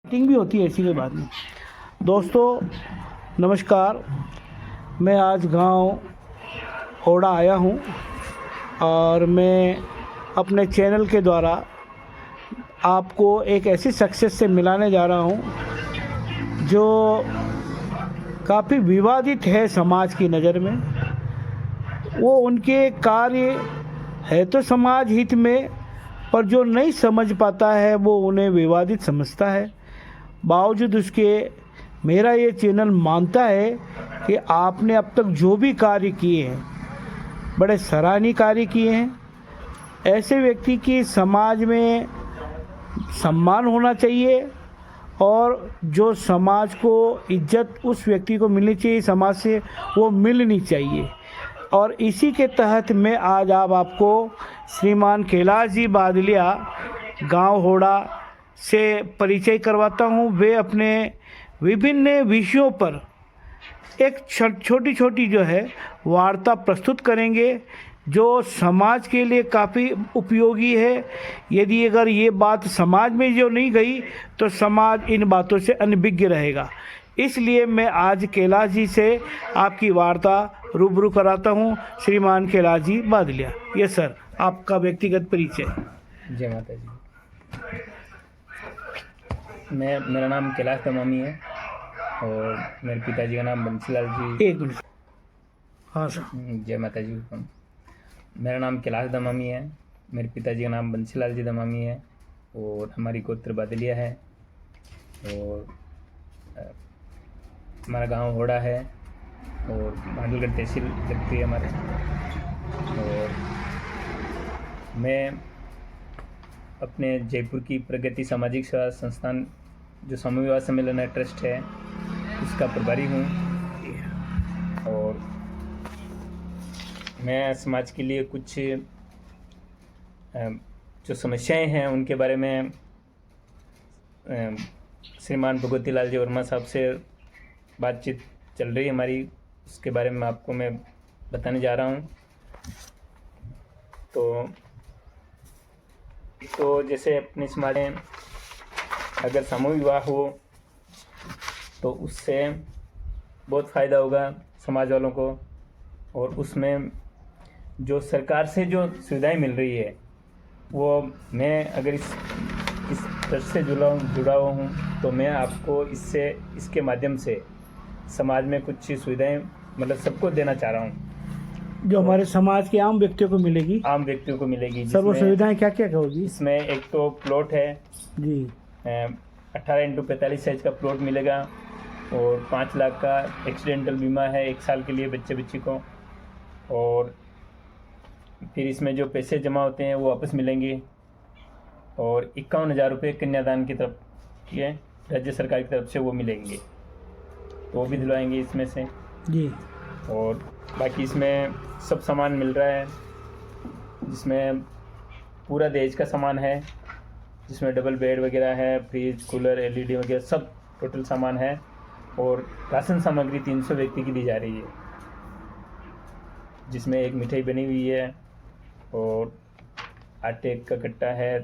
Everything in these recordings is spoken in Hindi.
मीटिंग भी होती है, ऐसी कोई बात नहीं। दोस्तों नमस्कार, मैं आज गांव होड़ा आया हूं और मैं अपने चैनल के द्वारा आपको एक ऐसी सक्सेस से मिलाने जा रहा हूं जो काफ़ी विवादित है समाज की नज़र में। वो उनके कार्य है तो समाज हित में, पर जो नहीं समझ पाता है वो उन्हें विवादित समझता है। बावजूद उसके मेरा ये चैनल मानता है कि आपने अब तक जो भी कार्य किए हैं बड़े सराहनीय कार्य किए हैं। ऐसे व्यक्ति की समाज में सम्मान होना चाहिए और जो समाज को इज्जत उस व्यक्ति को मिलनी चाहिए, समाज से वो मिलनी चाहिए। और इसी के तहत मैं आज आपको श्रीमान कैलाश जी बादलिया गांव होड़ा से परिचय करवाता हूं। वे अपने विभिन्न विषयों पर एक छोटी छोटी जो है वार्ता प्रस्तुत करेंगे जो समाज के लिए काफ़ी उपयोगी है। यदि अगर ये बात समाज में जो नहीं गई तो समाज इन बातों से अनभिज्ञ रहेगा। इसलिए मैं आज कैलाश जी से आपकी वार्ता रूबरू कराता हूं। श्रीमान कैलाश जी बादलिया। यस सर, आपका व्यक्तिगत परिचय। जय माता जी। मेरा नाम कैलाश दमामी है और मेरे पिताजी का नाम बंसीलाल जी। एक मिनट। हाँ सर। जय माता जी। मेरा नाम कैलाश दमामी है, मेरे पिताजी का नाम बंसीलाल जी दमामी है और हमारी गोत्र बादलिया है और हमारा गांव होड़ा है और भांडलगढ़ तहसील लगती है हमारे। और मैं अपने जयपुर की प्रगति सामाजिक सेवा संस्थान जो समूह विवाह सम्मेलन है ट्रस्ट है, उसका प्रभारी हूँ और मैं समाज के लिए कुछ जो समस्याएं हैं उनके बारे में श्रीमान भगवती लाल जी वर्मा साहब से बातचीत चल रही है हमारी, उसके बारे में आपको मैं बताने जा रहा हूँ। तो जैसे अपने समाज में अगर समूह विवाह हो तो उससे बहुत फ़ायदा होगा समाज वालों को। और उसमें जो सरकार से जो सुविधाएं मिल रही है वो मैं अगर इस ट्रस्ट से जुड़ा हुआ हूँ तो मैं आपको इसके माध्यम से समाज में कुछ सुविधाएं मतलब सबको देना चाह रहा हूँ जो हमारे समाज के आम व्यक्तियों को मिलेगी। आम व्यक्तियों को मिलेगी। सर वो सुविधाएं क्या क्या होगी? इसमें एक तो प्लॉट है जी, 18x45 साइज का प्लॉट मिलेगा और 5 लाख का एक्सीडेंटल बीमा है 1 साल के लिए बच्ची को। और फिर इसमें जो पैसे जमा होते हैं वो वापस मिलेंगे और 51,000 रुपये कन्यादान की तरफ ये राज्य सरकार की तरफ से वो मिलेंगे, तो वो भी दिलवाएंगे इसमें से जी। और बाकी इसमें सब सामान मिल रहा है जिसमें पूरा दहेज का सामान है, जिसमें डबल बेड वगैरह है, फ्रिज, कूलर, एलईडी वगैरह सब टोटल सामान है। और राशन सामग्री 300 व्यक्ति की दी जा रही है जिसमें एक मिठाई बनी हुई है और आटे का कट्टा है,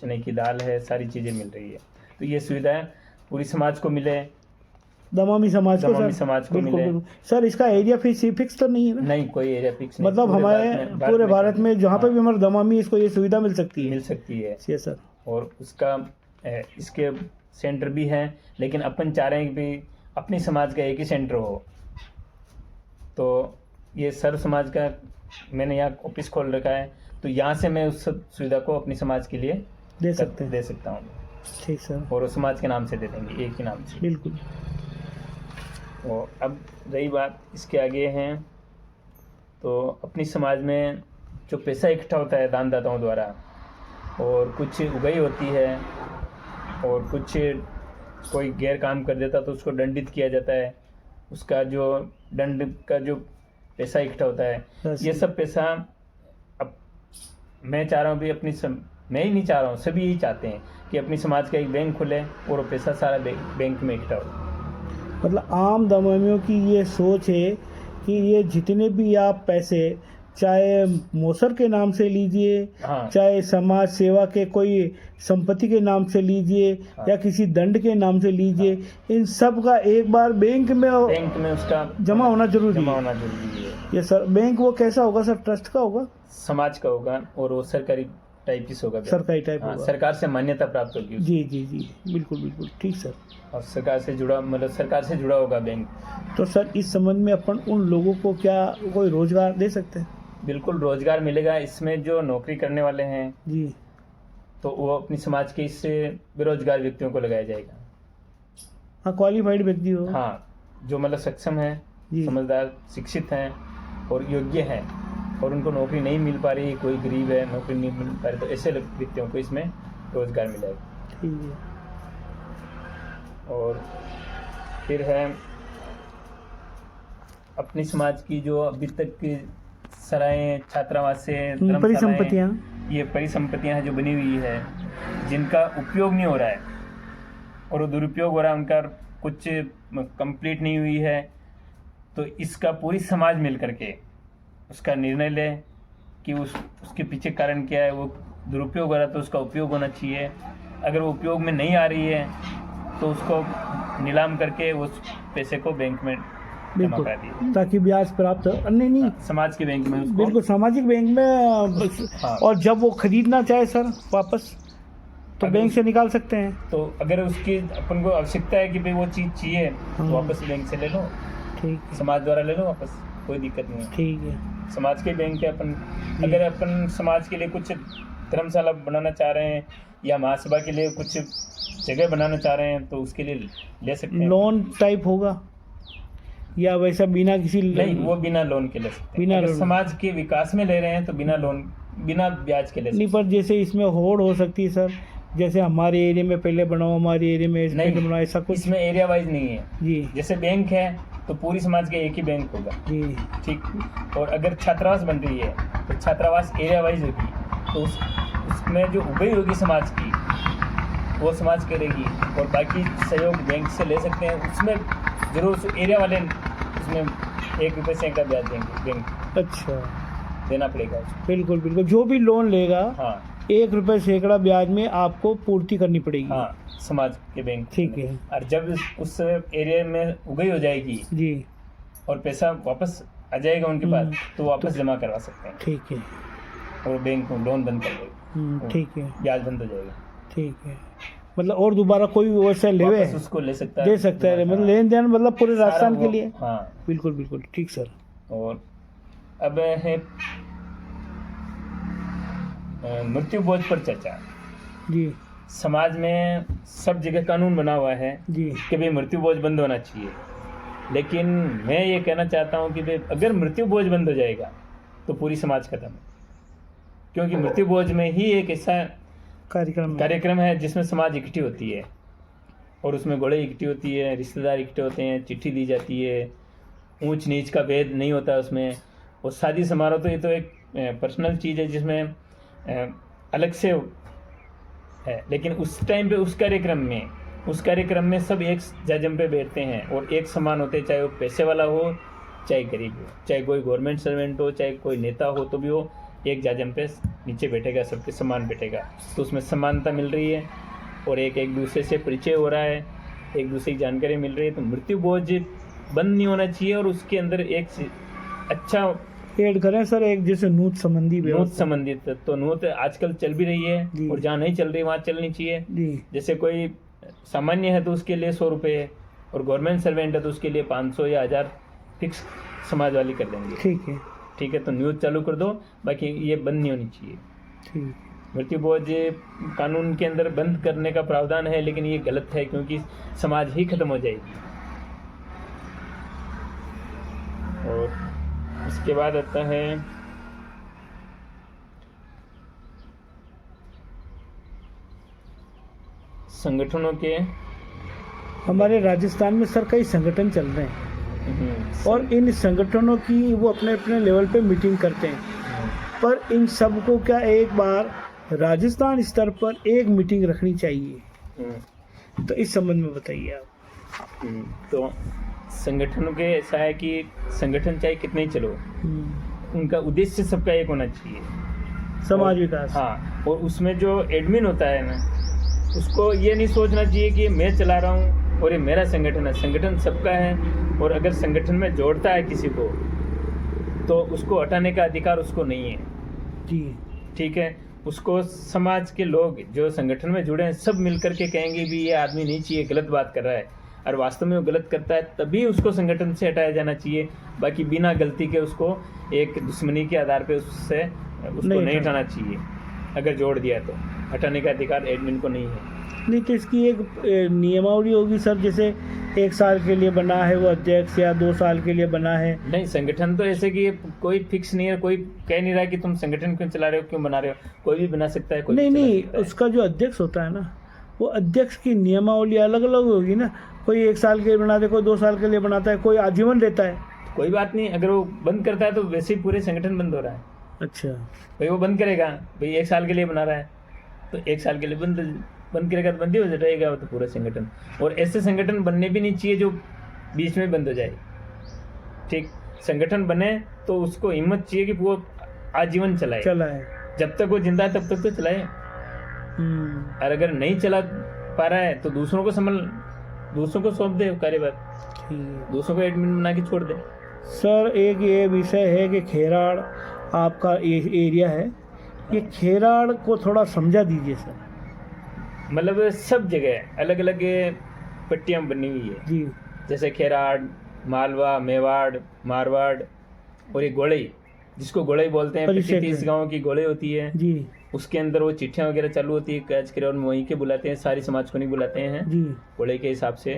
चने की दाल है, सारी चीज़ें मिल रही है। तो ये सुविधाएं पूरी समाज को मिले, दमामी समाज को मिले। सर इसका एरिया फिक्स तो नहीं है ना? नहीं, कोई एरिया फिक्स नहीं। मतलब हमारे पूरे भारत में जहाँ पे भी हमारे दमामी इसको ये सुविधा मिल सकती है। Yes sir. और उसका इसके सेंटर भी हैं, लेकिन अपन चाह रहे हैं कि अपनी समाज का एक ही सेंटर हो। तो ये सर्व समाज का मैंने यहाँ ऑफिस खोल रखा है, तो यहाँ से मैं उस सुविधा को अपनी समाज के लिए दे सकता हूँ। ठीक सर। और उस समाज के नाम से दे देंगे, एक ही नाम से। बिल्कुल। और अब रही बात इसके आगे हैं, तो अपनी समाज में जो पैसा इकट्ठा होता है दानदाताओं द्वारा और कुछ उगाही होती है और कुछ कोई गैर काम कर देता तो उसको दंडित किया जाता है। उसका जो दंड का जो पैसा इकट्ठा होता है, ये सब पैसा अब मैं चाह रहा हूँ भी मैं ही नहीं चाह रहा हूँ, सभी यही चाहते हैं कि अपनी समाज का एक बैंक खुले और वो पैसा सारा बैंक में इकट्ठा हो। मतलब आम दमामियों की ये सोच है कि ये जितने भी आप पैसे चाहे मोसर के नाम से लीजिए, हाँ चाहे समाज सेवा के कोई संपत्ति के नाम से लीजिए, हाँ। या किसी दंड के नाम से लीजिए, इन सब का एक बार बैंक में उसका जमा होना जरूरी जमा है। होना जरूरी है। ये सर बैंक वो कैसा होगा सर, ट्रस्ट का होगा, समाज का होगा और वो सरकारी टाइप की होगा। सरकारी टाइप हाँ, होगा। सरकार से मान्यता प्राप्त होगी उसको। जी जी जी, बिल्कुल बिल्कुल ठीक सर। और सरकार से जुड़ा, मतलब सरकार से जुड़ा होगा बैंक। तो सर इस संबंध में अपन उन लोगों को क्या कोई रोजगार दे सकते हैं? बिल्कुल रोजगार मिलेगा इसमें। जो नौकरी करने वाले हैं जी, तो वो अपनी समाज के इससे बेरोजगार व्यक्तियों को लगाया जाएगा। हाँ, क्वालिफाइड व्यक्ति हो। हाँ, जो मतलब सक्षम है, जी। समझदार, शिक्षित हैं और योग्य हैं और उनको नौकरी नहीं मिल पा रही, कोई गरीब है नौकरी नहीं मिल पा रही, तो ऐसे व्यक्तियों को इसमें रोजगार मिलेगा। ठीक है। और फिर है अपनी समाज की जो अभी तक की सराएं, छात्रावास से परिसंपत्तियाँ, ये परिसंपत्तियां हैं जो बनी हुई है, जिनका उपयोग नहीं हो रहा है और वो दुरुपयोग हो रहा है, उनका कुछ कंप्लीट नहीं हुई है, तो इसका पूरी समाज मिल करके उसका निर्णय ले कि उसके पीछे कारण क्या है। वो दुरुपयोग हो रहा है तो उसका उपयोग होना चाहिए। अगर वो उपयोग में नहीं आ रही है तो उसको नीलाम करके उस पैसे को बैंक में जमा बिल्कुल, करा दिए, ताकि ब्याज प्राप्त हो। नहीं, समाज के बैंक में उसको। बिल्कुल सामाजिक बैंक में। हाँ। और जब वो खरीदना चाहे सर वापस, तो अगर बैंक से निकाल सकते हैं। तो अगर उसकी अपन को आवश्यकता है कि भाई वो चीज़ चाहिए तो हाँ। वापस बैंक से ले लो, ठीक है, समाज द्वारा ले लो वापस, कोई दिक्कत नहीं है। ठीक है। समाज के बैंक के अपन, अगर अपन समाज के लिए कुछ धर्मशाला बनाना चाह रहे हैं या महासभा के लिए कुछ जगह बनाना चाह रहे हैं तो उसके लिए ले सकते हैं। लोन टाइप होगा या वैसा बिना किसी नहीं, वो बिना लोन के ले सकते हैं। बिना अगर लोन। समाज के विकास में ले रहे हैं तो बिना लोन, बिना ब्याज के ले सकते नहीं, पर जैसे इसमें होड़ हो सकती है सर, जैसे हमारे एरिया में पहले बनाओ, हमारे एरिया में पहले बनाओ, ऐसा हैं। कुछ? इसमें एरिया वाइज नहीं है। जी जैसे बैंक है तो पूरी समाज का एक ही बैंक होगा, जी, ठीक। और अगर छात्रावास बन रही है तो छात्रावास एरिया वाइज होगी, तो उसमें जो उगई होगी समाज की वो समाज करेगी और बाकी सहयोग बैंक से ले सकते हैं। उसमें जरूर एरिया वाले उसमें 1 रुपये से का ब्याज देंगे, बैंक अच्छा, देना पड़ेगा उसको। बिल्कुल बिल्कुल। जो भी लोन लेगा हाँ 1 रुपये सैकड़ा ब्याज में आपको पूर्ति करनी पड़ेगी। हाँ, समाज के बैंक। ठीक है। और जब उस एरिया में उगई हो जाएगी जी, और पैसा वापस आ जाएगा उनके पास, तो वापस जमा करवा सकते हैं ठीक है। और बैंक को लोन बंद कर देगा, ठीक है, ब्याज बंद हो जाएगा, ठीक है। मतलब और दोबारा कोई वैसा लेवे वापस उसको ले सकता है, दे सकता है, मतलब लेन देन मतलब पूरे सारा राजस्थान के वो- लिए। हाँ। बिल्कुल बिल्कुल ठीक सर। और अब है मृत्यु बोझ पर चर्चा। जी समाज में सब जगह कानून बना हुआ है जी, कि भाई मृत्यु बोझ बंद होना चाहिए, लेकिन मैं ये कहना चाहता हूँ कि भाई अगर मृत्यु बोझ बंद हो जाएगा तो पूरी समाज खत्म है, क्योंकि मृत्यु बोझ में ही एक ऐसा कार्यक्रम है जिसमें समाज इकट्ठी होती है और उसमें घोड़े इकट्ठी होती है, रिश्तेदार इकट्ठे होते हैं, चिट्ठी दी जाती है, ऊंच नीच का भेद नहीं होता उसमें। और शादी समारोह तो ये तो एक पर्सनल चीज़ है जिसमें अलग से है, लेकिन उस टाइम पे उस कार्यक्रम में सब एक जाजम पे बैठते हैं और एक समान होते हैं, चाहे वो पैसे वाला हो चाहे गरीब हो, चाहे कोई गवर्नमेंट सर्वेंट हो चाहे कोई नेता हो, तो भी वो एक जाजम पे नीचे बैठेगा, सबके समान बैठेगा। तो उसमें समानता मिल रही है और एक दूसरे से परिचय हो रहा है, एक दूसरे की जानकारी मिल रही है। तो मृत्यु बोझ बंद नहीं होना चाहिए और उसके अंदर एक अच्छा ऐड करें सर, एक जैसे नूत संबंधित तो नूत आजकल चल भी रही है और जहाँ नहीं चल रही वहाँ चलनी चाहिए जी। जैसे कोई सामान्य है तो उसके लिए 100 रुपये और गवर्नमेंट सर्वेंट है तो उसके लिए 500 या 1000 फिक्स समाज वाली कर देंगे। ठीक है, तो न्यूज़ चालू कर दो, बाकी ये बंद नहीं होनी चाहिए। ठीक। मृत्यु बोझ कानून के अंदर बंद करने का प्रावधान है, लेकिन ये गलत है क्योंकि समाज ही खत्म हो जाएगी। और इसके बाद आता है संगठनों के। हमारे राजस्थान में सर कई संगठन चल रहे हैं और इन संगठनों की वो अपने अपने लेवल पे मीटिंग करते हैं, पर इन सबको क्या एक बार राजस्थान स्तर पर एक मीटिंग रखनी चाहिए? तो इस संबंध में बताइए आप। तो संगठनों के ऐसा है कि संगठन चाहे कितने ही चलो, उनका उद्देश्य सबका एक होना चाहिए, समाज विकास। हाँ। और उसमें जो एडमिन होता है ना, उसको ये नहीं सोचना चाहिए कि मैं चला रहा हूँ और ये मेरा संगठन है। संगठन सबका है, और अगर संगठन में जोड़ता है किसी को तो उसको हटाने का अधिकार उसको नहीं है जी। ठीक है। उसको समाज के लोग जो संगठन में जुड़े हैं सब मिलकर के कहेंगे भी ये आदमी नहीं चाहिए, गलत बात कर रहा है, और वास्तव में वो गलत करता है, तभी उसको संगठन से हटाया जाना चाहिए। बाकी बिना गलती के उसको एक दुश्मनी के आधार पे उससे उसको नहीं हटाना चाहिए। अगर जोड़ दिया तो हटाने का अधिकार एडमिन को नहीं है। नहीं तो इसकी एक नियमावली होगी सर, जैसे 1 साल के लिए बना है वो अध्यक्ष, या 2 साल के लिए बना है? नहीं, संगठन तो ऐसे कि कोई फिक्स नहीं है, कोई कह नहीं रहा कि तुम संगठन क्यों चला रहे हो, क्यों बना रहे हो, कोई भी बना सकता है, कोई भी चला नहीं, सकता है। उसका जो अध्यक्ष होता है ना, वो अध्यक्ष की नियमावली अलग अलग होगी ना। कोई 1 साल के लिए बनाता है, कोई 2 साल के लिए बनाता है, कोई आजीवन देता है। कोई बात नहीं, अगर वो बंद करता है तो वैसे ही पूरे संगठन बंद हो रहा है। अच्छा, भाई वो बंद करेगा, भाई 1 साल के लिए बना रहा है तो 1 साल के लिए बंद करेगा तो बंद ही हो जाएगा वो तो पूरा संगठन। और ऐसे संगठन बनने भी नहीं चाहिए जो बीच में बंद हो जाए। ठीक, संगठन बने तो उसको हिम्मत चाहिए कि वो आजीवन चलाए, जब तक वो जिंदा है तब तक तो चलाए। और अगर नहीं चला पा रहा है तो दूसरों को सौंप दे कार्यभार, दूसरों को एडमिन बना के छोड़ दे। सर एक ये विषय है कि खेराड़ आपका एरिया है, ये खेराड़ को थोड़ा समझा दीजिए सर। मतलब सब जगह अलग अलग पट्टियाँ बनी हुई है जी, जैसे खेराड़, मालवा, मेवाड़, मारवाड़, और ये गोलई, जिसको गोलई बोलते हैं, 25-30 गाँव की गोलई होती है जी। उसके अंदर वो चिट्ठियाँ वगैरह चालू होती है, कैच करे, और वहीं के बुलाते हैं, सारी समाज को नहीं बुलाते हैं जी गोलई के हिसाब से,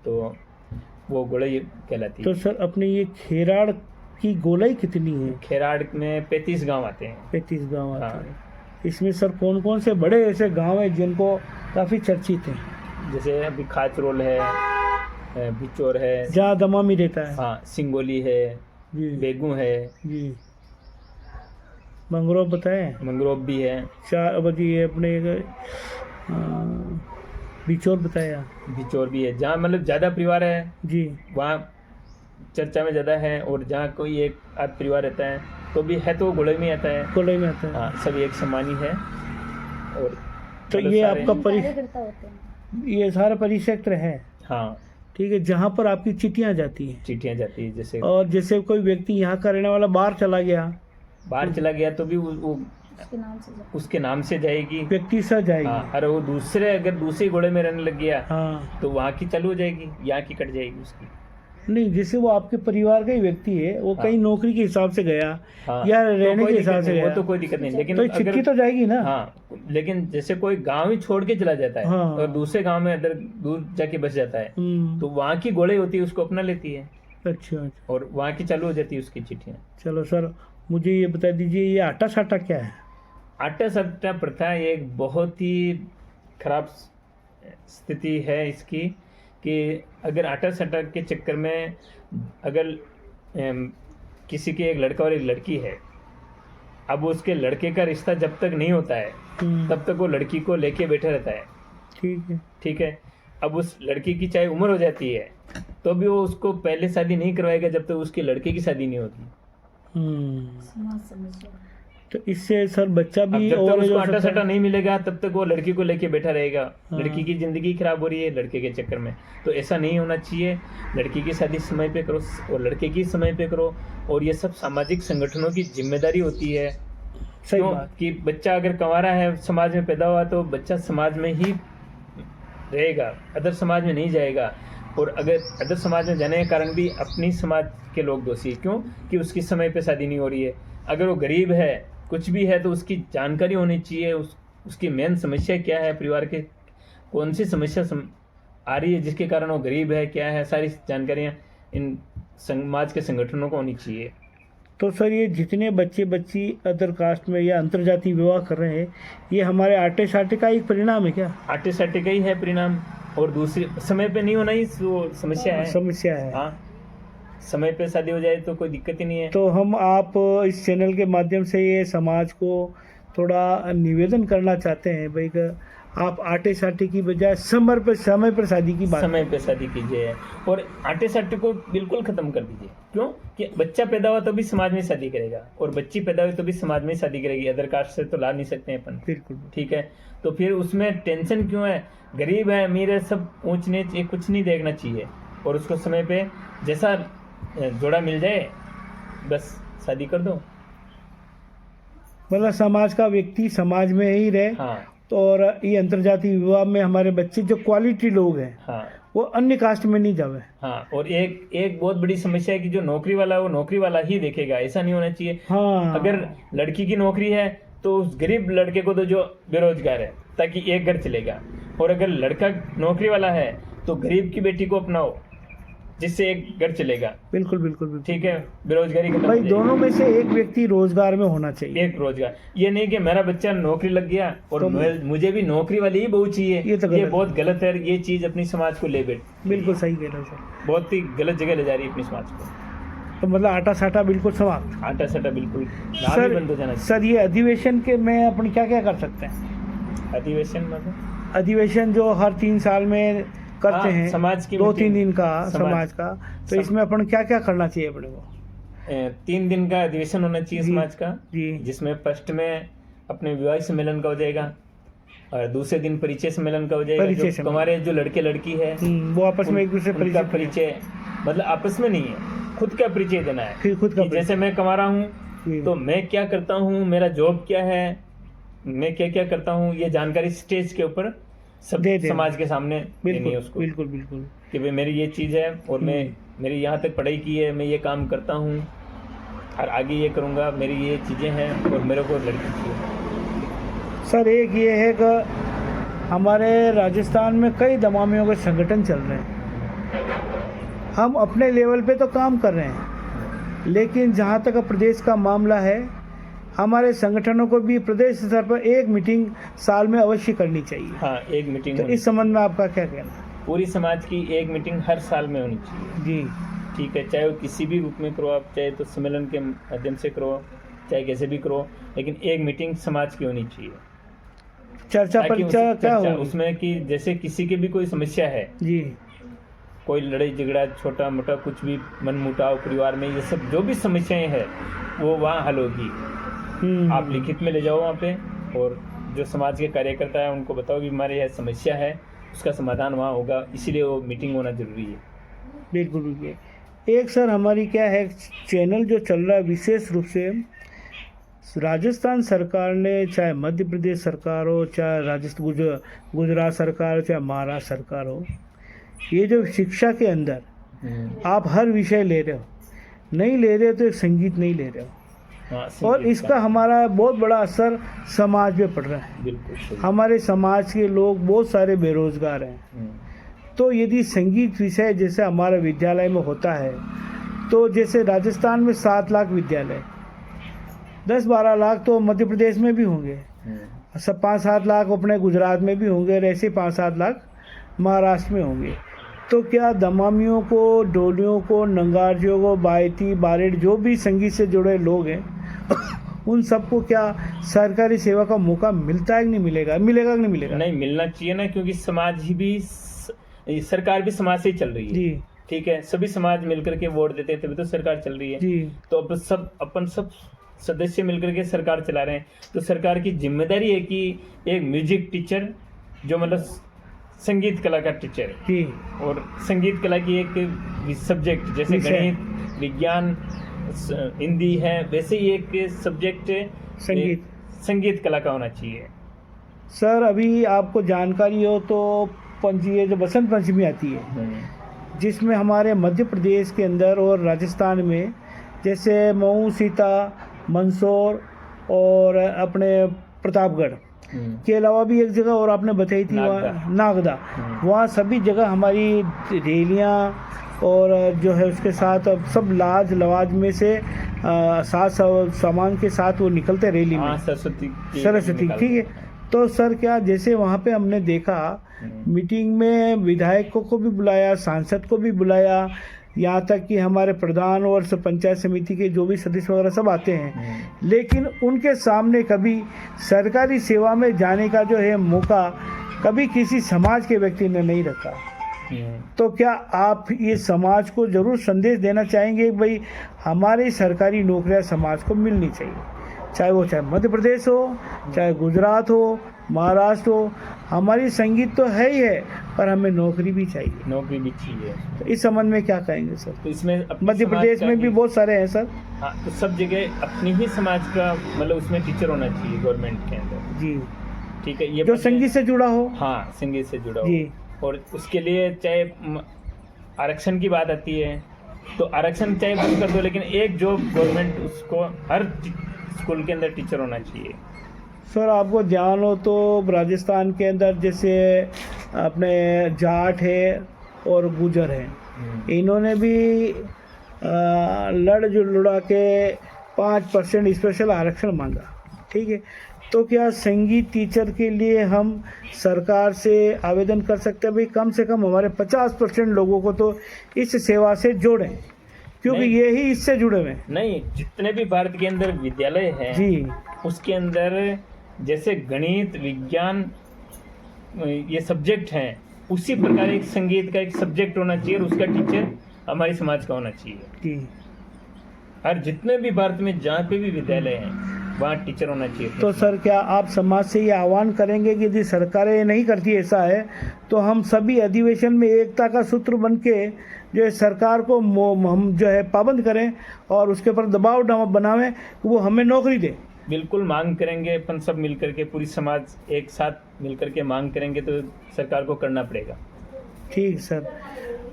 तो वो गोलई कहलाती है। तो सर अपने ये खेराड़ की गोलाई कितनी है? खेराड़ में 35 गांव आते हैं। 35 गांव आते हैं। इसमें सर कौन कौन से बड़े ऐसे गांव हैं जिनको काफ़ी चर्चित हैं? जैसे अभी खाचरोल है, बिचौर है, जहाँ दमामी रहता है, हाँ, सिंगोली है जी, बेगू है जी, मंगरोब बताए, मंगरोब भी है, 4 बजे अपने बिचौर बताया, बिचौर भी है। जहाँ मतलब ज़्यादा परिवार है जी, वहाँ चर्चा में ज़्यादा है, और जहाँ कोई एक आध परिवार रहता है तो भी है तो गोलई में आता है, गोलई में आता है। हाँ, सब एक समान ही है। और तो ये आपका ये सारा परिक्षेत्र है? हाँ ठीक है। जहाँ पर आपकी चिट्ठियाँ जाती हैं जैसे, और जैसे कोई व्यक्ति यहाँ का रहने वाला बाहर चला गया तो भी वो उसके नाम से जाएगी, व्यक्ति से जाएगी। हाँ, और वो अगर दूसरे घोड़े में रहने लग गया हाँ, तो वहाँ की चालू हो जाएगी, यहाँ की कट जाएगी उसकी। नहीं, जैसे वो आपके परिवार का ही व्यक्ति है, वो कहीं नौकरी के हिसाब से गया या रहने के हिसाब से गया, वो तो कोई दिक्कत नहीं, लेकिन तो चिट्ठी तो जाएगी ना। हाँ, लेकिन जैसे कोई गांव ही छोड़ के चला जाता है और दूसरे गांव में अदर दूर जाके बस जाता है, तो वहाँ की गोले होती है, उसको अपना लेती है। अच्छा, और वहाँ की चालू हो जाती है उसकी चिट्ठियाँ। चलो सर, मुझे ये बता दीजिए, ये आटा साटा क्या है? आटा साटा प्रथा एक बहुत ही खराब स्थिति है इसकी, कि अगर आटा साटा के चक्कर में अगर किसी के एक लड़का और एक लड़की है, अब उसके लड़के का रिश्ता जब तक नहीं होता है तब तक वो लड़की को लेके बैठे रहता है। ठीक है। अब उस लड़की की चाहे उम्र हो जाती है तो भी वो उसको पहले शादी नहीं करवाएगा जब तक उसके लड़के की शादी नहीं होती। तो इससे सर बच्चा भी, जब तक उसको आटा साटा नहीं मिलेगा तब तक वो लड़की को लेके बैठा रहेगा। लड़की की जिंदगी खराब हो रही है लड़के के चक्कर में, तो ऐसा नहीं होना चाहिए। लड़की की शादी समय पे करो और लड़के की समय पे करो, और ये सब सामाजिक संगठनों की जिम्मेदारी होती है। क्यों कि बच्चा अगर कंवारा है, समाज में पैदा हुआ, तो बच्चा समाज में ही रहेगा, अदर समाज में नहीं जाएगा। और अगर अदर समाज में जाने के कारण भी अपनी समाज के लोग दोषी, क्यों कि उसकी समय पे शादी नहीं हो रही है। अगर वो गरीब है, कुछ भी है, तो उसकी जानकारी होनी चाहिए, उसकी मेन समस्या क्या है, परिवार के कौन सी समस्या आ रही है जिसके कारण वो गरीब है, क्या है, सारी जानकारियाँ इन समाज के संगठनों को होनी चाहिए। तो सर ये जितने बच्चे बच्ची अदर कास्ट में या अंतर्जातीय विवाह कर रहे हैं, ये हमारे आटे साटे का एक परिणाम है क्या? आटे साटे का ही है परिणाम, और दूसरी समय पे नहीं होना ही समस्या है। हाँ, समय पे शादी हो जाए तो कोई दिक्कत ही नहीं है। तो हम आप इस चैनल के माध्यम से ये समाज को थोड़ा निवेदन करना चाहते हैं भाई, आप आटे साटे की बजाय समय पर शादी की बात समय पे शादी कीजिए और आटे साटे को बिल्कुल खत्म कर दीजिए। क्यों कि बच्चा पैदा हुआ तो भी समाज में शादी करेगा और बच्ची पैदा हुई तो भी समाज में शादी करेगी, अदर कास्ट से तो ला नहीं सकते हैं अपन। बिल्कुल। ठीक है, तो फिर उसमें टेंशन क्यों है? गरीब है अमीर है सब ऊंच नीच ये कुछ नहीं देखना चाहिए और उसको समय पे जैसा जोड़ा मिल जाए बस शादी कर दो। मतलब समाज का व्यक्ति समाज में ही रहे। हाँ तो और ये अंतर्जातीय विवाह में हमारे बच्चे जो क्वालिटी लोग हैं हाँ वो अन्य कास्ट में नहीं जावे। हाँ, और एक बहुत बड़ी समस्या है कि जो नौकरी वाला है वो नौकरी वाला ही देखेगा, ऐसा नहीं होना चाहिए। हाँ, अगर लड़की की नौकरी है तो उस गरीब लड़के को तो जो बेरोजगार है ताकि एक घर चलेगा, और अगर लड़का नौकरी वाला है तो गरीब की बेटी को अपनाओ जिससे एक घर चलेगा। बिल्कुल बिल्कुल बिल्कुल। ठीक है, बेरोजगारी खत्म भाई हो जाएगी। दोनों में से एक व्यक्ति रोजगार में होना चाहिए। एक रोजगार, ये नहीं कि मेरा बच्चा नौकरी लग गया और तो मुझे भी नौकरी वाली ही बहू चाहिए, ये तो गलत ये है। बहुत गलत है। ये चीज अपनी समाज को ले बैठ बिल्कुल सही कह रहे हो सर। बहुत ही गलत जगह ले जा रही है अपनी समाज को। तो मतलब आटा साटा बिल्कुल समाप्त। आटा साटा बिल्कुल नाम ही बंद हो जाना चाहिए। सर ये अधिवेशन के में अपन क्या क्या कर सकते हैं? अधिवेशन मतलब अधिवेशन जो हर 3 साल में करते हाँ, हैं, समाज की 2-3 दिन का समाज का, तो इसमें अपन क्या क्या करना चाहिए अपने को? 3 दिन का अधिवेशन होना चाहिए जी, समाज का, जी। जिसमें फर्स्ट में अपने विवाह सम्मेलन का हो जाएगा और दूसरे दिन परिचय सम्मेलन का हो जाएगा। परिचय जो सम्मेलन। हमारे जो लड़के लड़की है वो आपस में एक दूसरे उनका परिचय, मतलब आपस में नहीं है, खुद का परिचय देना है। फिर खुद का कि जैसे मैं कमा रहा हूँ जी। तो मैं क्या करता हूँ, मेरा जॉब क्या है, मैं क्या क्या करता हूँ, ये जानकारी स्टेज के ऊपर सब दे देना। समाज के सामने देनी है बिल्कुल उसको बिल्कुल बिल्कुल। कि भाई मेरी ये चीज़ है और मैं मेरी यहाँ तक पढ़ाई की है, मैं ये काम करता हूँ और आगे ये करूँगा, मेरी ये चीज़ें हैं और मेरे को लड़की चाहिए। सर एक ये है कि हमारे राजस्थान में कई दमामियों के संगठन चल रहे हैं। हम अपने लेवल पे तो काम कर रहे हैं, लेकिन जहाँ तक प्रदेश का मामला है, हमारे संगठनों को भी प्रदेश स्तर पर एक मीटिंग साल में अवश्य करनी चाहिए। हाँ, एक मीटिंग तो इस संबंध में आपका क्या कहना है? पूरी समाज की एक मीटिंग हर साल में होनी चाहिए। जी ठीक है, चाहे वो किसी भी रूप में करो आप, चाहे तो सम्मेलन के माध्यम से करो, चाहे कैसे भी करो, लेकिन एक मीटिंग समाज की होनी चाहिए। चर्चा ताकि परिचर्चा क्या चर्चा होगी? उसमें कि जैसे किसी की भी कोई समस्या है, जी कोई लड़ाई झगड़ा छोटा मोटा कुछ भी मनमुटाव परिवार में, ये सब जो भी समस्याएं हैं वो वहाँ हल होगी। आप लिखित में ले जाओ वहाँ पे और जो समाज के कार्यकर्ता है उनको बताओ कि हमारी यह समस्या है, उसका समाधान वहाँ होगा, इसीलिए वो मीटिंग होना जरूरी है। बिल्कुल बिल्कुल। एक सर हमारी क्या है, चैनल जो चल रहा है विशेष रूप से राजस्थान सरकार ने, चाहे मध्य प्रदेश सरकार हो, चाहे गुजरात सरकार हो, चाहे महाराष्ट्र सरकार हो, ये जो शिक्षा के अंदर आप हर विषय ले रहे हो, नहीं ले रहे हो तो एक संगीत नहीं ले रहे हो। हाँ, और संगीत इसका का हमारा बहुत बड़ा असर समाज पे पड़ रहा है। बिल्कुल सही। हमारे समाज के लोग बहुत सारे बेरोजगार हैं। तो यदि संगीत विषय जैसे हमारे विद्यालय में होता है, तो जैसे राजस्थान में 7 लाख विद्यालय, 10-12 लाख तो मध्य प्रदेश में भी होंगे, सब 5-7 लाख अपने गुजरात में भी होंगे, और ऐसे 5-7 लाख महाराष्ट्र में होंगे। तो क्या दमामियों को, डोलियों को, नंगारजियों को, बायती बारेड़ जो भी संगीत से जुड़े लोग हैं उन सबको क्या सरकारी सेवा का मौका मिलता है कि नहीं मिलेगा? मिलेगा कि नहीं मिलेगा? नहीं, मिलना चाहिए ना, क्योंकि समाज ही भी सरकार भी समाज से ही चल रही है। जी ठीक है, सभी समाज मिलकर के वोट देते हैं तभी तो सरकार चल रही है। जी तो अब अपन सब सदस्य मिलकर के सरकार चला रहे हैं, तो सरकार की जिम्मेदारी है कि एक म्यूजिक टीचर जो मतलब संगीत कला का टीचर जी और संगीत कला की एक सब्जेक्ट जैसे विषय। गणित, विज्ञान, हिंदी है, वैसे ही एक सब्जेक्ट संगीत कला का होना चाहिए। सर अभी आपको जानकारी हो तो ये जो बसंत पंचमी आती है, जिसमें हमारे मध्य प्रदेश के अंदर और राजस्थान में जैसे मऊ, सीता, मंदसौर और अपने प्रतापगढ़ के अलावा भी एक जगह और आपने बताई थी, वहाँ नागदा, वहाँ सभी जगह हमारी रैलियाँ और जो है उसके साथ अब सब लाज लवाज में से साथ सामान के साथ वो निकलते रैली में, सरस्वती। ठीक है, तो सर क्या जैसे वहाँ पे हमने देखा मीटिंग में विधायकों को भी बुलाया, सांसद को भी बुलाया, यहाँ तक कि हमारे प्रधान और पंचायत समिति के जो भी सदस्य वगैरह सब आते हैं, लेकिन उनके सामने कभी सरकारी सेवा में जाने का जो है मौका कभी किसी समाज के व्यक्ति ने नहीं रखा। तो क्या आप ये समाज को ज़रूर संदेश देना चाहेंगे कि भाई हमारी सरकारी नौकरियां समाज को मिलनी चाहिए, चाहे मध्य प्रदेश हो, चाहे गुजरात हो, महाराष्ट्र हो, हमारी संगीत तो है ही है, पर हमें नौकरी भी चाहिए। नौकरी भी चाहिए। तो इस संबंध में क्या कहेंगे सर? तो इसमें मध्य प्रदेश में भी बहुत सारे हैं सर। हाँ, तो सब जगह अपनी ही समाज का मतलब उसमें टीचर होना चाहिए गवर्नमेंट के अंदर जी। ठीक है, ये जो संगीत से जुड़ा हो। हाँ, संगीत से जुड़ा जी। हो। और उसके लिए चाहे आरक्षण की बात आती है तो आरक्षण चाहे बंद कर दो, लेकिन एक जो गवर्नमेंट उसको हर स्कूल के अंदर टीचर होना चाहिए। सर आपको ध्यान हो तो राजस्थान के अंदर जैसे अपने जाट है और गुजर है, इन्होंने भी लड़ जुड़ा के 5% स्पेशल आरक्षण मांगा। ठीक है, तो क्या संगीत टीचर के लिए हम सरकार से आवेदन कर सकते हैं भाई कम से कम हमारे 50% लोगों को तो इस सेवा से जोड़ें, क्योंकि ये ही इससे जुड़े हुए हैं। नहीं, जितने भी भारत के अंदर विद्यालय हैं जी, उसके अंदर जैसे गणित, विज्ञान ये सब्जेक्ट हैं, उसी प्रकार एक संगीत का एक सब्जेक्ट होना चाहिए और उसका टीचर हमारी समाज का होना चाहिए जी। और जितने भी भारत में जहाँ पे भी विद्यालय हैं वहाँ टीचर होना चाहिए। तो सर क्या आप समाज से ये आह्वान करेंगे कि यदि सरकारें नहीं करती ऐसा है तो हम सभी अधिवेशन में एकता का सूत्र बन के जो है सरकार को हम जो है पाबंद करें और उसके ऊपर दबाव बनावें कि वो हमें नौकरी दे? बिल्कुल मांग करेंगे, अपन सब मिल करके, पूरी समाज एक साथ मिल करके मांग करेंगे तो सरकार को करना पड़ेगा। ठीक सर।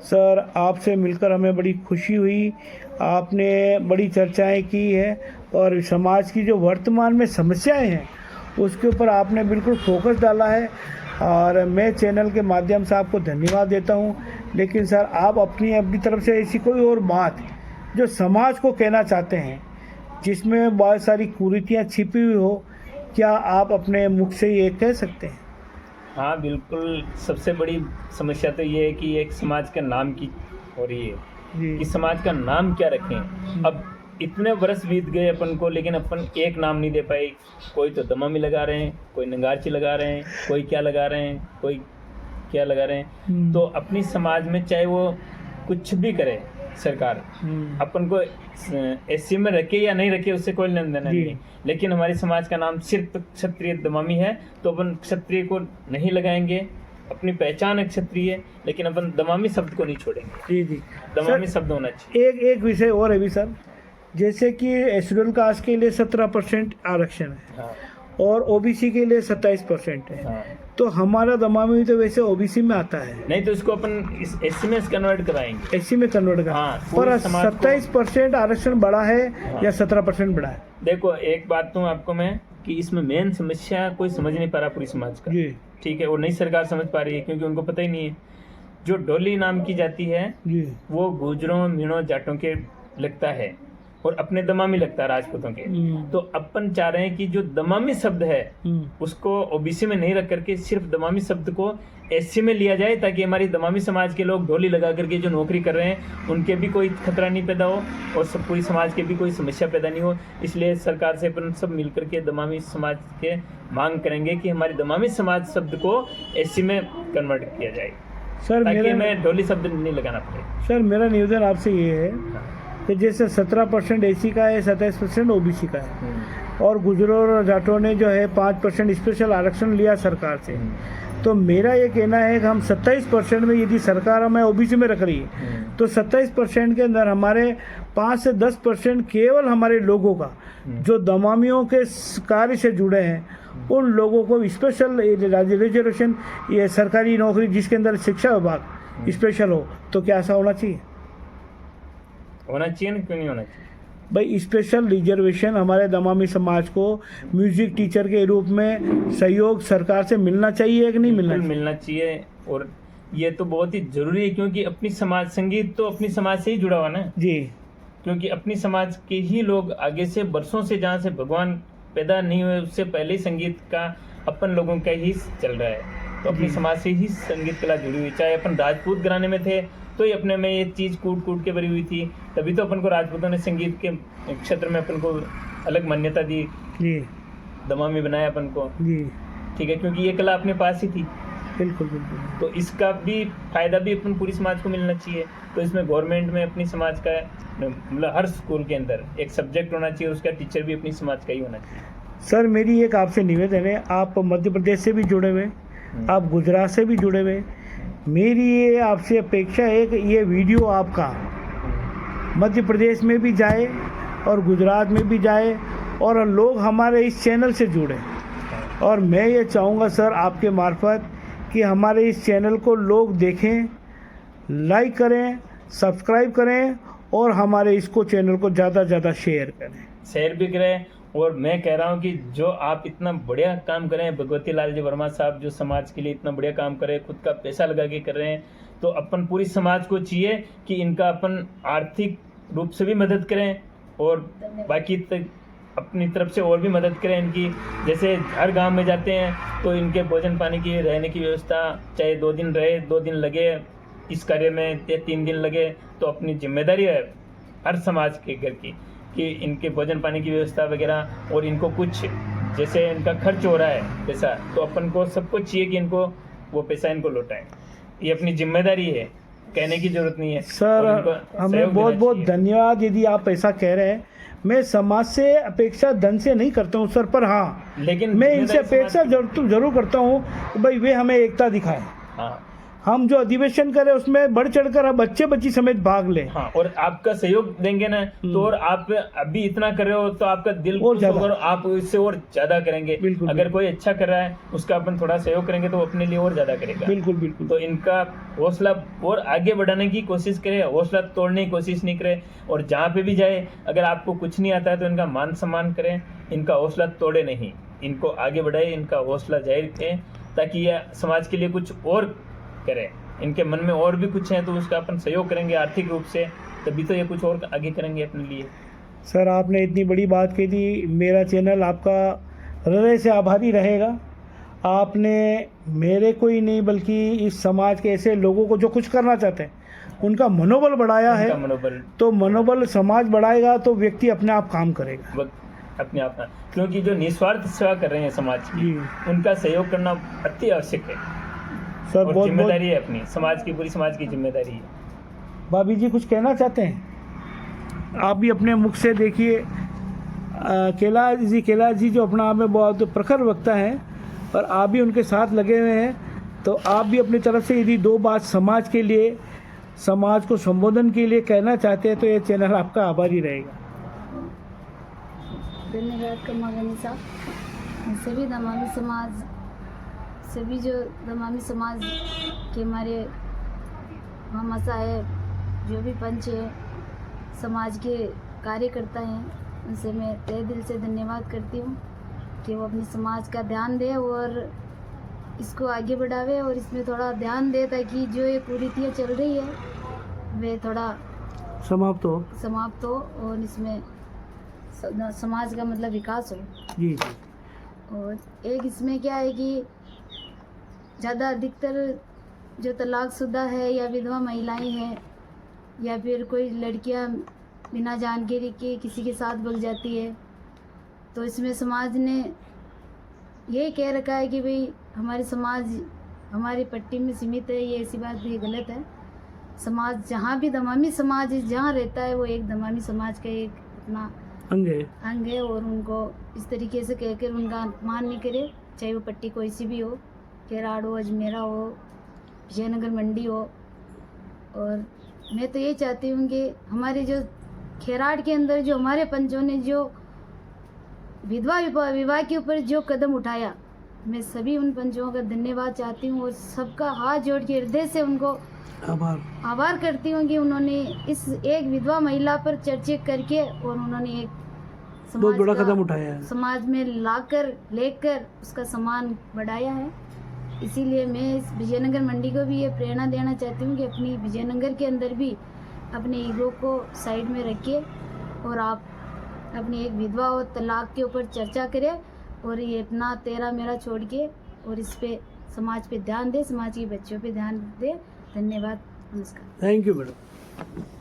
सर आपसे मिलकर हमें बड़ी खुशी हुई, आपने बड़ी चर्चाएं की है और समाज की जो वर्तमान में समस्याएं हैं उसके ऊपर आपने बिल्कुल फोकस डाला है और मैं चैनल के माध्यम से आपको धन्यवाद देता हूं। लेकिन सर आप अपनी तरफ से ऐसी कोई और बात जो समाज को कहना चाहते हैं जिसमें बहुत सारी कुरीतियाँ छिपी हुई हो, क्या आप अपने मुख से ये कह सकते हैं? हाँ बिल्कुल, सबसे बड़ी समस्या तो ये है कि एक समाज का नाम की हो रही है कि समाज का नाम क्या रखें। अब इतने वर्ष बीत गए अपन को, लेकिन अपन एक नाम नहीं दे पाए। कोई तो दमामी लगा रहे हैं, कोई नंगारची लगा रहे हैं, कोई क्या लगा रहे हैं, कोई क्या लगा रहे हैं। तो अपनी समाज में चाहे वो कुछ भी करे सरकार, अपन को एससी में रखे या नहीं रखे उससे कोई लेना देना नहीं, लेकिन हमारे समाज का नाम सिर्फ क्षत्रिय दमामी है तो अपन क्षत्रिय को नहीं लगाएंगे। अपनी पहचान है क्षत्रिय, लेकिन अपन दमामी शब्द को नहीं छोड़ेंगे। जी जी, दमामी शब्द होना चाहिए। एक विषय और है भी सर, जैसे कि शेड्यूल कास्ट के लिए 17% आरक्षण है। हाँ। और ओबीसी के लिए 27% है। हाँ। तो हमारा दमामी तो वैसे ओबीसी में आता है, नहीं तो इसको अपन एससी में कन्वर्ट कराएंगे। एससी में कन्वर्ट कर। हाँ, पर 27% आरक्षण बढ़ा है या 17% बढ़ा है? देखो एक बात तो आपको मैं कि इसमें मेन समस्या कोई समझ नहीं पा रहा पूरी समाज का। जी। ठीक है, और नई सरकार समझ पा रही है क्योंकि उनको पता ही नहीं है। जो डोली नाम की जाती है जी, वो गुजरों, मीणों, जाटों के लगता है और अपने दमामी लगता है राजपूतों के। तो अपन चाह रहे हैं कि जो दमामी शब्द है उसको ओबीसी में नहीं रख करके सिर्फ दमामी शब्द को एससी में लिया जाए, ताकि हमारी दमामी समाज के लोग ढोली लगा करके जो नौकरी कर रहे हैं उनके भी कोई खतरा नहीं पैदा हो और सब पूरी समाज के भी कोई समस्या पैदा नहीं हो। इसलिए सरकार से अपन सब मिल करके दमामी समाज के मांग करेंगे कि हमारी दमामी समाज शब्द को एससी में कन्वर्ट किया जाए सर ताकि मेरा हमें ढोली शब्द नहीं लगाना पड़े। सर मेरा निवेदन आपसे ये है कि जैसे 17% एसी का है, 27% ओबीसी का है और गुजरों और जाटों ने जो है 5% स्पेशल आरक्षण लिया सरकार से। तो मेरा ये कहना है कि हम 27% में यदि सरकार हमें ओबीसी में रख रही है तो 27% के अंदर हमारे 5 से 10% केवल हमारे लोगों का जो दमामियों के कार्य से जुड़े हैं उन लोगों को स्पेशल रिजर्वेशन, ये सरकारी नौकरी जिसके अंदर शिक्षा विभाग स्पेशल हो, तो क्या ऐसा होना चाहिए? होना चाहिए ना, क्यों नहीं होना चाहिए भाई? स्पेशल रिजर्वेशन हमारे दमामी समाज को म्यूजिक टीचर के रूप में सहयोग सरकार से मिलना चाहिए कि नहीं मिलना चाहिए। और ये तो बहुत ही जरूरी है क्योंकि अपनी समाज, संगीत तो अपनी समाज से ही जुड़ा हुआ ना जी, क्योंकि अपनी समाज के ही लोग आगे से बरसों से, जहाँ से भगवान पैदा नहीं हुए उससे पहले संगीत का अपन लोगों का ही चल रहा है। तो अपनी समाज से ही संगीत कला जुड़ी हुई, चाहे अपन राजपूत घराने में थे तो ही अपने में ये चीज़ कूट कूट के भरी हुई थी, तभी तो अपन को राजपूतों ने संगीत के क्षेत्र में अपन को अलग मान्यता दी, दमामी बनाया अपन को। ठीक है, क्योंकि ये कला अपने पास ही थी। बिल्कुल बिल्कुल। तो इसका भी फायदा भी अपन पूरी समाज को मिलना चाहिए। तो इसमें गवर्नमेंट में अपनी समाज का मतलब हर स्कूल के अंदर एक सब्जेक्ट होना चाहिए, उसका टीचर भी अपनी समाज का ही होना चाहिए। सर मेरी एक आपसे निवेदन है, आप मध्य प्रदेश से भी जुड़े हुए, आप गुजरात से भी जुड़े हुए, मेरी ये आपसे अपेक्षा है कि ये वीडियो आपका मध्य प्रदेश में भी जाए और गुजरात में भी जाए और लोग हमारे इस चैनल से जुड़े। और मैं ये चाहूँगा सर आपके मार्फत कि हमारे इस चैनल को लोग देखें, लाइक करें, सब्सक्राइब करें और हमारे इसको चैनल को ज़्यादा से ज़्यादा शेयर भी करें। और मैं कह रहा हूँ कि जो आप इतना बढ़िया काम करें, भगवती लाल जी वर्मा साहब जो समाज के लिए इतना बढ़िया काम कर रहे हैं, खुद का पैसा लगा के कर रहे हैं, तो अपन पूरी समाज को चाहिए कि इनका अपन आर्थिक रूप से भी मदद करें और बाकी अपनी तरफ से और भी मदद करें इनकी। जैसे हर गांव में जाते हैं तो इनके भोजन पानी की, रहने की व्यवस्था, चाहे 2 दिन रहे, 2 दिन लगे इस कार्य में या 3 दिन लगे, तो अपनी जिम्मेदारी है हर समाज के घर की कि इनके भोजन पानी की व्यवस्था वगैरह। और इनको कुछ जैसे इनका खर्च हो रहा है पैसा, तो अपन को सबको चाहिए कि इनको वो पैसा इनको लौटाएं। ये अपनी जिम्मेदारी है, कहने की जरूरत नहीं है सर। हमें बहुत बहुत धन्यवाद यदि आप ऐसा कह रहे हैं। मैं समाज से अपेक्षा धन से नहीं करता हूँ सर, पर हाँ लेकिन मैं इनसे अपेक्षा जरूर करता हूँ कि भाई वे हमें एकता दिखाएं। हाँ, हम जो अधिवेशन करें उसमें बढ़ चढ़कर हम बच्चे बच्ची समेत भाग लें। हाँ, और आपका सहयोग देंगे ना तो, और आप अभी इतना कर रहे हो तो आपका दिल खुश होगा, आप इससे और ज्यादा करेंगे। अगर कोई अच्छा कर रहा है उसका अपन थोड़ा सहयोग करेंगे तो अपने लिए और ज्यादा करेगा। बिल्कुल बिल्कुल। तो इनका हौसला और आगे बढ़ाने की कोशिश करें, हौसला तोड़ने की कोशिश नहीं करें। और जहाँ पे भी जाए, अगर आपको कुछ नहीं आता है तो इनका मान सम्मान करें, इनका हौसला तोड़े नहीं, इनको आगे बढ़ाए, इनका हौसला जाहिर करें ताकि यह समाज के लिए कुछ और करें। इनके मन में और भी कुछ है तो उसका अपन सहयोग करेंगे आर्थिक रूप से, तभी तो ये कुछ और आगे करेंगे अपने लिए। सर आपने इतनी बड़ी बात कही थी, मेरा चैनल आपका हृदय से आभारी रहेगा। आपने मेरे को ही नहीं बल्कि इस समाज के ऐसे लोगों को जो कुछ करना चाहते हैं उनका मनोबल बढ़ाया है। तो मनोबल समाज बढ़ाएगा तो व्यक्ति अपने आप काम करेगा अपने आप, क्योंकि जो निस्वार्थ सेवा कर रहे हैं समाज की, उनका सहयोग करना अति आवश्यक है सर। बहुत जिम्मेदारी है अपनी समाज की, पूरी समाज की जिम्मेदारी है। भाभी जी कुछ कहना चाहते हैं? आप भी अपने मुख से देखिए। कैलाश जी जो अपना आप में बहुत प्रखर वक्ता हैं और आप भी उनके साथ लगे हुए हैं, तो आप भी अपनी तरफ से यदि 2 बात समाज के लिए, समाज को संबोधन के लिए कहना चाहते हैं तो ये चैनल आपका आभारी रहेगा। धन्यवाद कमागनी साहब। सभी दमामी समाज, सभी जो दमामी समाज के हमारे मामा साहब, जो भी पंच है, समाज के कार्यकर्ता हैं, उनसे मैं तहे दिल से धन्यवाद करती हूँ कि वो अपने समाज का ध्यान दे और इसको आगे बढ़ावे और इसमें थोड़ा ध्यान दे ताकि जो ये कुरीतियाँ चल रही है वे थोड़ा समाप्त हो और इसमें समाज का मतलब विकास हो जी। और एक इसमें क्या है कि ज़्यादा अधिकतर जो तलाकशुदा है या विधवा महिलाएं हैं या फिर कोई लड़कियां बिना जानकारी के किसी के साथ भाग जाती है, तो इसमें समाज ने ये कह रखा है कि भाई हमारी समाज हमारी पट्टी में सीमित है। ये ऐसी बात भी गलत है। समाज जहाँ भी दमामी समाज जहाँ रहता है वो एक दमामी समाज का एक अपना अंग है और उनको इस तरीके से कहकर उनका अपमान नहीं करे, चाहे वो पट्टी कोई सी भी हो, केराड़ हो, अजमेरा हो, विजयनगर मंडी हो। और मैं तो ये चाहती हूँ कि हमारे जो खेराड़ के अंदर जो हमारे पंचों ने जो विधवा विवाह के ऊपर जो कदम उठाया, मैं सभी उन पंचों का धन्यवाद चाहती हूँ और सबका हाथ जोड़ के हृदय से उनको आभार करती हूँ कि उन्होंने इस एक विधवा महिला पर चर्चा करके और उन्होंने एक बहुत बड़ा कदम उठाया है, समाज में लेकर उसका सम्मान बढ़ाया है। इसीलिए मैं इस विजयनगर मंडी को भी ये प्रेरणा देना चाहती हूँ कि अपनी विजयनगर के अंदर भी अपने ईगो को साइड में रखिए और आप अपनी एक विधवा और तलाक के ऊपर चर्चा करें और ये अपना तेरा मेरा छोड़ के और इस पे समाज पे ध्यान दे, समाज के बच्चों पे ध्यान दे। धन्यवाद, नमस्कार। Thank you madam.